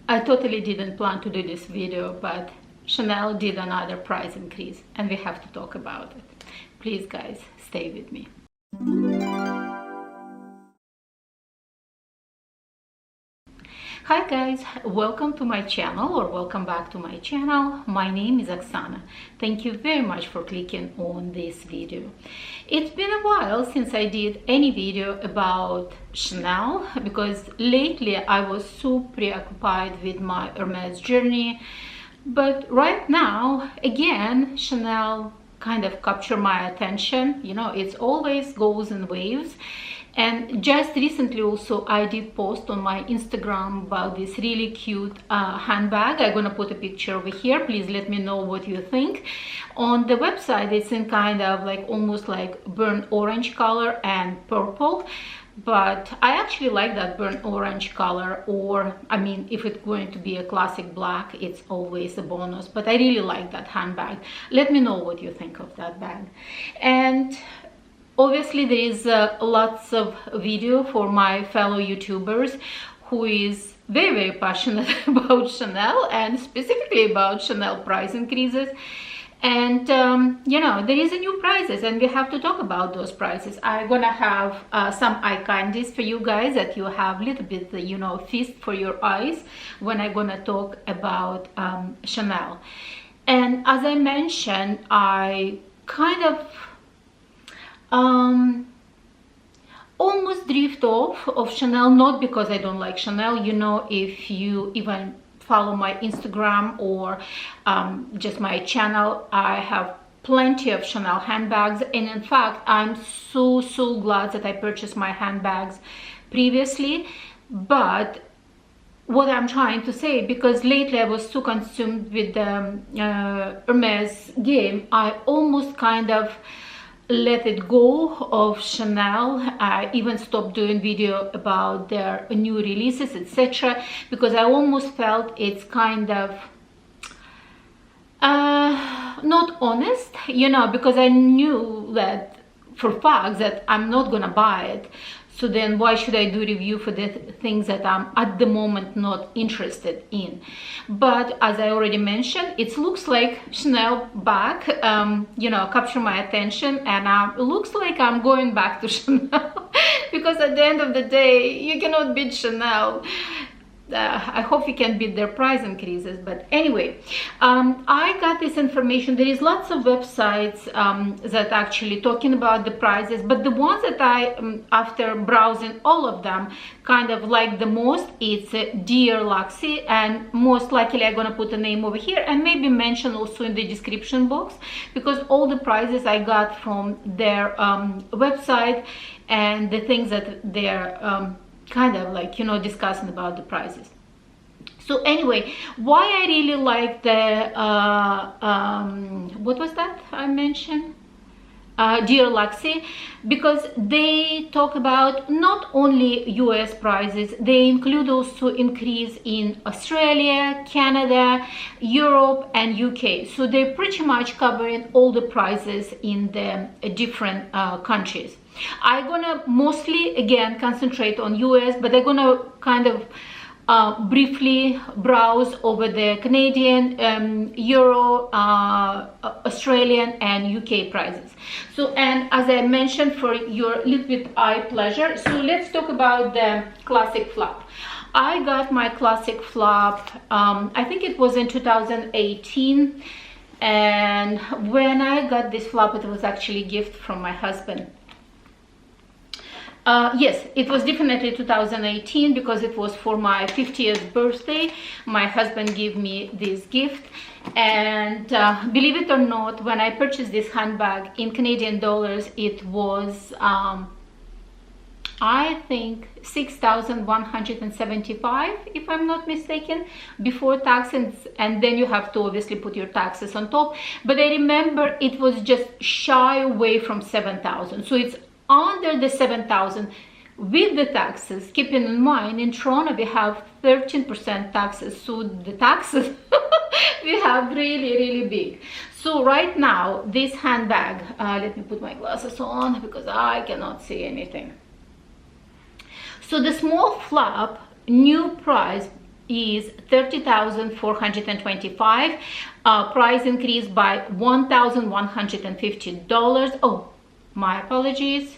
I totally didn't plan to do this video, but Chanel did another price increase and we have to talk about it. Please guys, stay with me. Hi guys, welcome to my channel, or welcome back to my channel. My name is Oksana. Thank you very much for clicking on this video. It's been a while since I did any video about Chanel because lately I was so preoccupied with my Hermes journey. But right now, again, Chanel kind of captured my attention. You know, it always goes in waves. And just recently also I did post on my Instagram about this really cute handbag. I'm gonna put a picture over here. Please let me know what you think. On the website it's in kind of like almost like burnt orange color and purple, but I actually like that burnt orange color, or I mean if it's going to be a classic black, it's always a bonus, but I really like that handbag. Let me know what you think of that bag. And obviously there is lots of video for my fellow YouTubers who is very passionate about Chanel and specifically about Chanel price increases. And you know, there is a new prices and we have to talk about those prices. I'm gonna have some eye candies for you guys that you have a little bit, you know, feast for your eyes when I'm gonna talk about Chanel. And as I mentioned, I kind of almost drift off of Chanel, not because I don't like Chanel. You know, if you even follow my Instagram or just my channel, I have plenty of Chanel handbags, and in fact I'm so glad that I purchased my handbags previously. But what I'm trying to say, because lately I was so consumed with the Hermes game, I almost kind of let it go of Chanel. I even stopped doing video about their new releases, etc., because I almost felt it's kind of not honest, you know, because I knew that for facts that I'm not gonna buy it. So then why should I do review for the things that I'm at the moment not interested in? But as I already mentioned, it looks like Chanel bag, you know, capture my attention, and it looks like I'm going back to Chanel because at the end of the day, you cannot beat Chanel. I hope we can beat their price increases. But anyway, I got this information. There is lots of websites that actually talking about the prices, but the ones that I after browsing all of them kind of like the most, it's Dior Earrings, and most likely I'm gonna put a name over here and maybe mention also in the description box, because all the prices I got from their website and the things that they're kind of like, you know, discussing about the prices. So anyway, why I really like the what was that I mentioned, Dior Earrings, because they talk about not only US prices, they include also increase in Australia, Canada, Europe and UK. So they're pretty much covering all the prices in the different countries. I'm gonna mostly again concentrate on US, but I'm gonna kind of briefly browse over the Canadian, Euro, Australian and UK prices. So, and as I mentioned, for your little bit eye pleasure, so let's talk about the classic flap. I got my classic flap, I think it was in 2018, and when I got this flap, it was actually a gift from my husband. Yes, it was definitely 2018 because it was for my 50th birthday. My husband gave me this gift, and believe it or not, when I purchased this handbag in Canadian dollars, it was I think 6,175, if I'm not mistaken, before taxes, and then you have to obviously put your taxes on top. But I remember it was just shy away from 7,000, so it's under the 7,000 with the taxes. Keeping in mind, in Toronto we have 13% taxes, so the taxes we have really big. So right now this handbag, let me put my glasses on because I cannot see anything. So the small flap new price is $30,425. Price increase by $1,150. Oh, my apologies.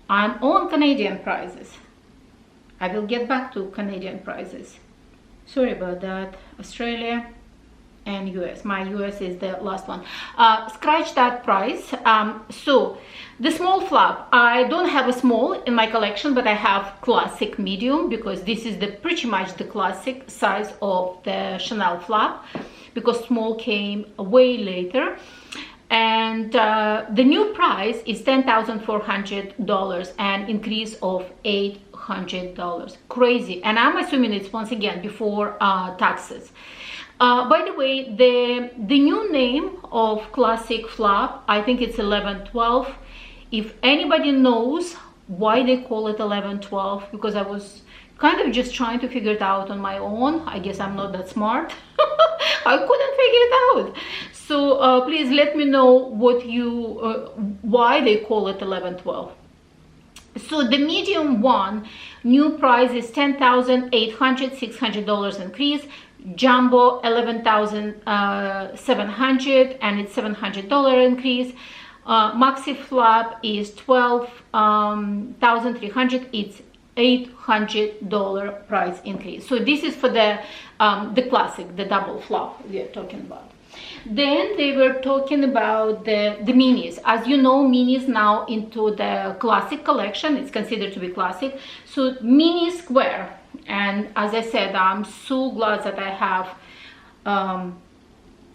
I'm on Canadian prices. I will get back to Canadian prices. Sorry about that. Australia and US. My US is the last one. Scratch that price. So the small flap, I don't have a small in my collection, but I have classic medium, because this is the pretty much the classic size of the Chanel flap, because small came way later. And the new price is $10,400, an increase of $800. Crazy. And I'm assuming it's once again before taxes. By the way, the new name of classic flap, I think it's 1112. If anybody knows why they call it 1112, because I was kind of just trying to figure it out on my own. I guess I'm not that smart. I couldn't figure it out. So please let me know what why they call it 1112. So the medium one, new price is $10,800, $600 increase. Jumbo $11,700, and it's $700 increase. Maxi flap is $12,300. It's $800 price increase. So this is for the classic, the double flap we are talking about. Then they were talking about the minis. As you know, minis now into the classic collection. It's considered to be classic. So mini square. And as I said, I'm so glad that I have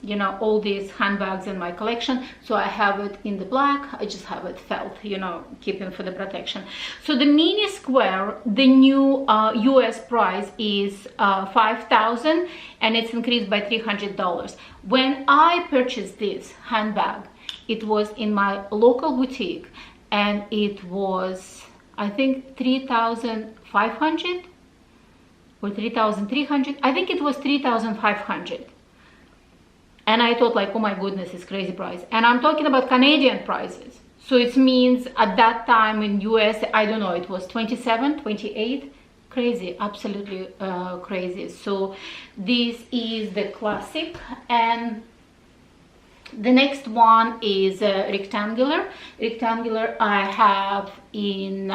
you know, all these handbags in my collection. So I have it in the black. I just have it felt, you know, keeping for the protection. So the mini square, the new US price is $5,000, and it's increased by $300. When I purchased this handbag, it was in my local boutique, and it was, I think, $3,500 or $3,300. I think it was $3,500. And I thought, like, oh my goodness, it's crazy price. And I'm talking about Canadian prices. So it means at that time in US, I don't know, it was 27, 28. Crazy, absolutely crazy. So this is the classic. And the next one is rectangular. Rectangular I have in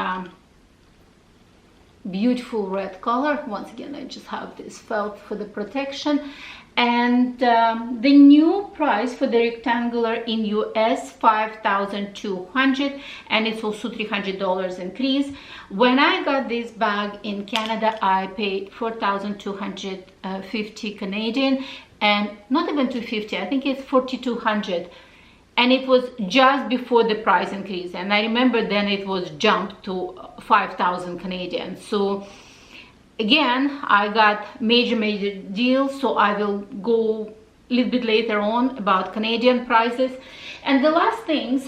beautiful red color. Once again, I just have this felt for the protection. And the new price for the rectangular in US, $5,200, and it's also $300 increase. When I got this bag in Canada, I paid 4,250 Canadian, and not even 250, I think it's 4,200. And it was just before the price increase. And I remember then it was jumped to 5,000 Canadian. So again, I got major deals, so I will go a little bit later on about Canadian prices. And the last things,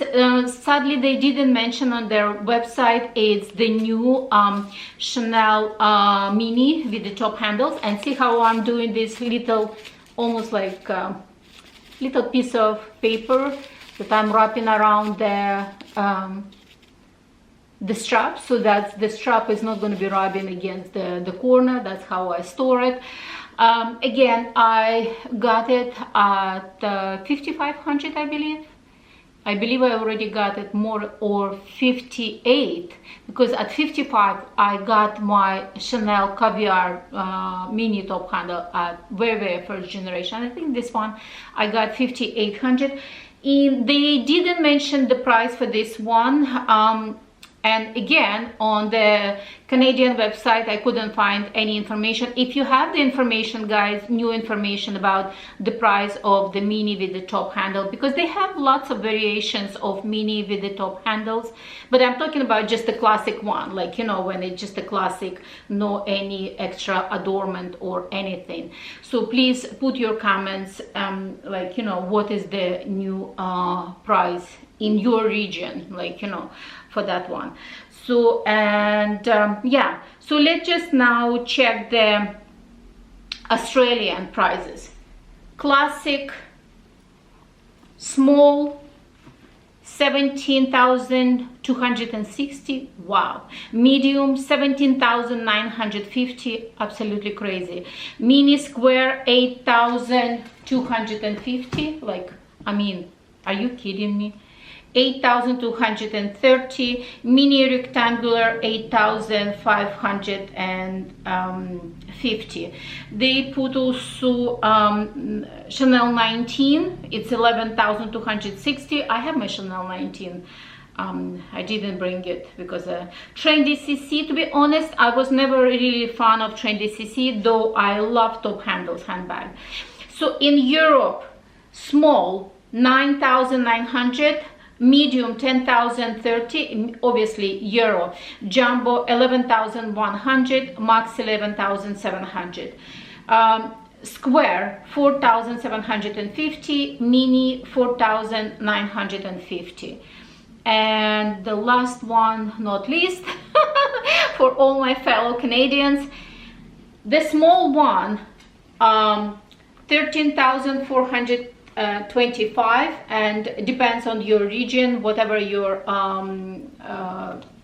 sadly they didn't mention on their website, is the new Chanel mini with the top handles. And see how I'm doing this little, almost like little piece of paper that I'm wrapping around the strap, so that the strap is not going to be rubbing against the corner. That's how I store it. Again, I got it at 5,500, I believe. I already got it more, or 58, because at 55 I got my Chanel Caviar mini top handle at very first generation. I think this one I got 5,800. They didn't mention the price for this one. And again, on the Canadian website, I couldn't find any information. If you have the information, guys, new information about the price of the mini with the top handle, because they have lots of variations of mini with the top handles, but I'm talking about just the classic one, like, you know, when it's just a classic, no any extra adornment or anything. So please put your comments, like, you know, what is the new price in your region, like, you know, for that one. So, and yeah, so let's just now check the Australian prices. Classic, small, 17,260. Wow. Medium 17,950. Absolutely crazy. Mini square 8,250. Like, I mean, are you kidding me? 8,230. Mini rectangular 8,550. They put also Chanel 19. It's 11,260. I have my Chanel 19. I didn't bring it because Trendy CC, to be honest, I was never really a fan of Trendy CC, though I love top handles handbag. So in Europe, small 9,900, medium 10,030, obviously euro. Jumbo 11,100, max 11,700. Square 4,750, mini 4,950. And the last one, not least, for all my fellow Canadians, the small one, 13,425, and depends on your region, whatever your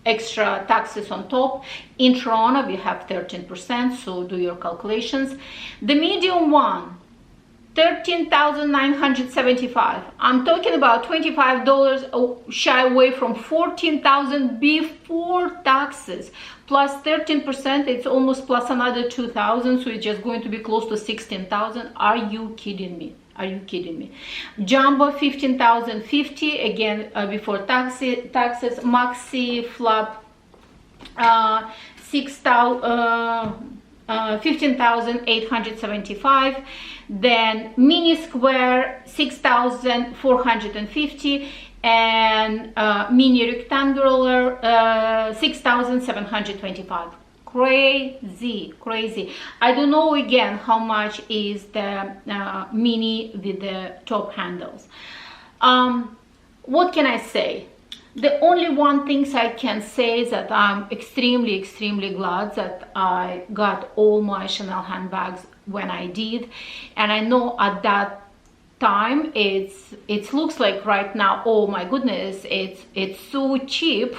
extra taxes on top. In Toronto we have 13%, so do your calculations. The medium one, 13,975. I'm talking about $25 shy away from 14,000 before taxes, plus 13%. It's almost plus another 2,000, so it's just going to be close to 16,000. Are you kidding me? Are you kidding me? Jumbo 15,050, again before taxes. Maxi flap 15,875. Then mini square 6,450, and mini rectangular 6,725. Crazy, crazy. I don't know again how much is the mini with the top handles. What can I say? The only one thing I can say is that I'm extremely glad that I got all my Chanel handbags when I did. And I know at that time it looks like right now, oh my goodness, it's so cheap.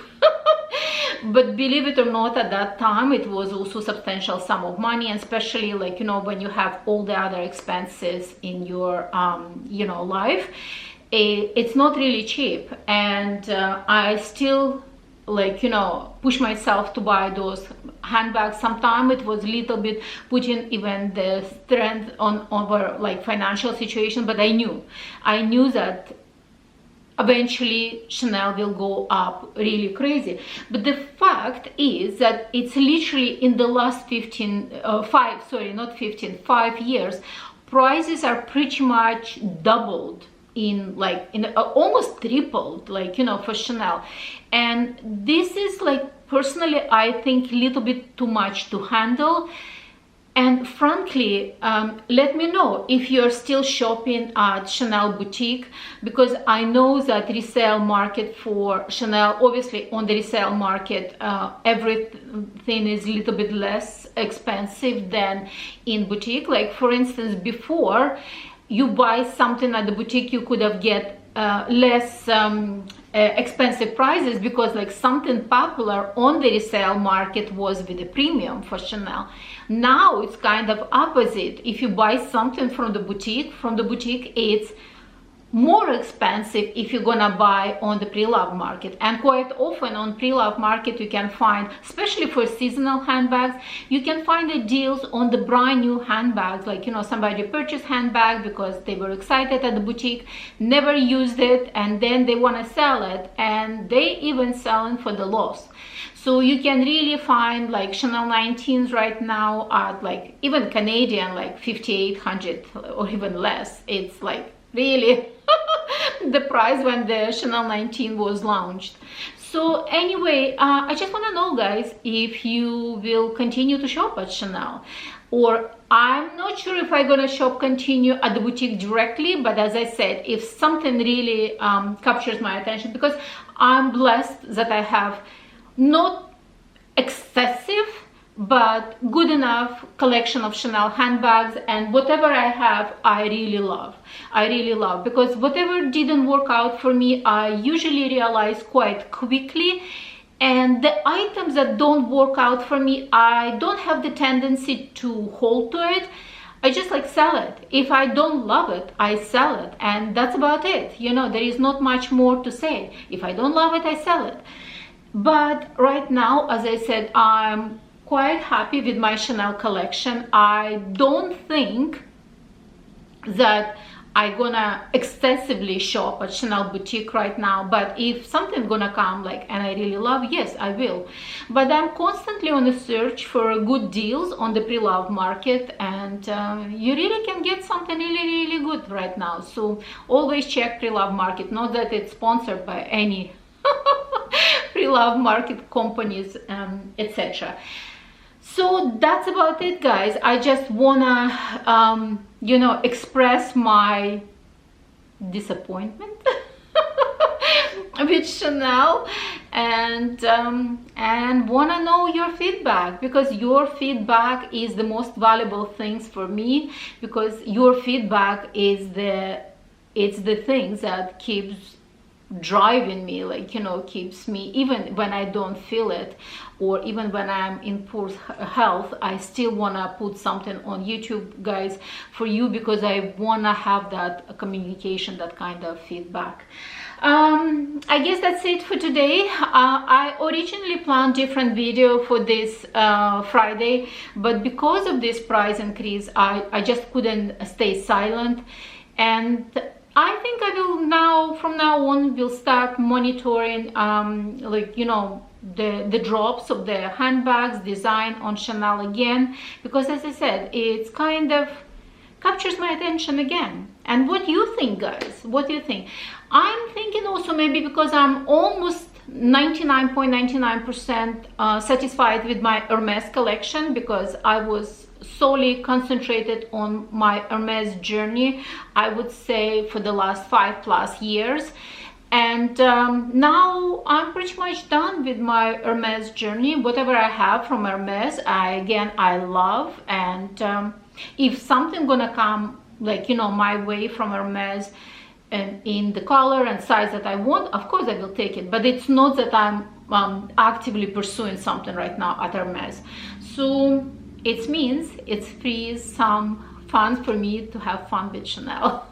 But believe it or not, at that time it was also substantial sum of money, and especially, like, you know, when you have all the other expenses in your you know, life, it's not really cheap. And I still, like, you know, push myself to buy those handbags. Sometimes it was a little bit putting even the strength on over like financial situation, but I knew that eventually Chanel will go up really crazy. But the fact is that it's literally in the last 5 years, prices are pretty much doubled, in almost tripled, like, you know, for Chanel. And this is, like, personally I think a little bit too much to handle. And frankly, let me know if you're still shopping at Chanel boutique, because I know that resale market for Chanel, obviously on the resale market, everything is a little bit less expensive than in boutique. Like, for instance, before you buy something at the boutique, you could have get less expensive prices, because like something popular on the resale market was with a premium for Chanel. Now it's kind of opposite. If you buy something from the boutique, it's more expensive if you're gonna buy on the pre-love market. And quite often on pre-love market you can find, especially for seasonal handbags, you can find the deals on the brand new handbags. Like, you know, somebody purchased handbag because they were excited at the boutique, never used it, and then they want to sell it, and they even selling for the loss. So you can really find like Chanel 19s right now at, like, even Canadian, like 5,800 or even less. It's like really the price when the Chanel 19 was launched. So anyway, I just want to know, guys, if you will continue to shop at Chanel, or I'm not sure if I'm gonna continue at the boutique directly. But as I said, if something really captures my attention, because I'm blessed that I have not excessive but good enough collection of Chanel handbags, and whatever I have I really love. I really love, because whatever didn't work out for me I usually realize quite quickly, and the items that don't work out for me, I don't have the tendency to hold to it. I just like sell it. If I don't love it, I sell it, and that's about it. You know, there is not much more to say. If I don't love it, I sell it. But right now, as I said, I'm quite happy with my Chanel collection. I don't think that I'm gonna excessively shop at Chanel boutique right now, but if something's gonna come like and I really love, yes, I will. But I'm constantly on a search for good deals on the pre-love market, and you really can get something really good right now. So always check pre-love market. Not that it's sponsored by any pre-love market companies, etc. So that's about it, guys. I just wanna you know, express my disappointment with Chanel, and wanna know your feedback, because your feedback is the most valuable things for me, because your feedback is the things that keeps driving me, like, you know, keeps me, even when I don't feel it, or even when I'm in poor health, I still wanna put something on YouTube, guys, for you, because I wanna have that communication, that kind of feedback. I guess that's it for today. I originally planned different video for this Friday, but because of this price increase, I just couldn't stay silent, and I think I will now, from now on, will start monitoring like, you know, the drops of the handbags design on Chanel again, because as I said, it's kind of captures my attention again. And what do you think, guys? What do you think? I'm thinking also maybe because I'm almost 99.99% satisfied with my Hermes collection, because I was solely concentrated on my Hermes journey, I would say, for the last 5+ years. And now I'm pretty much done with my Hermes journey. Whatever I have from Hermes, I love. And if something gonna come, like, you know, my way from Hermes, and in the color and size that I want, of course I will take it. But it's not that I'm actively pursuing something right now at Hermes. So it means it's free some fun for me to have fun with Chanel.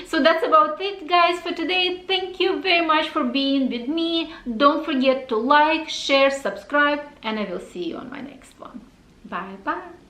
So that's about it, guys, for today. Thank you very much for being with me. Don't forget to like, share, subscribe, and I will see you on my next one. Bye bye.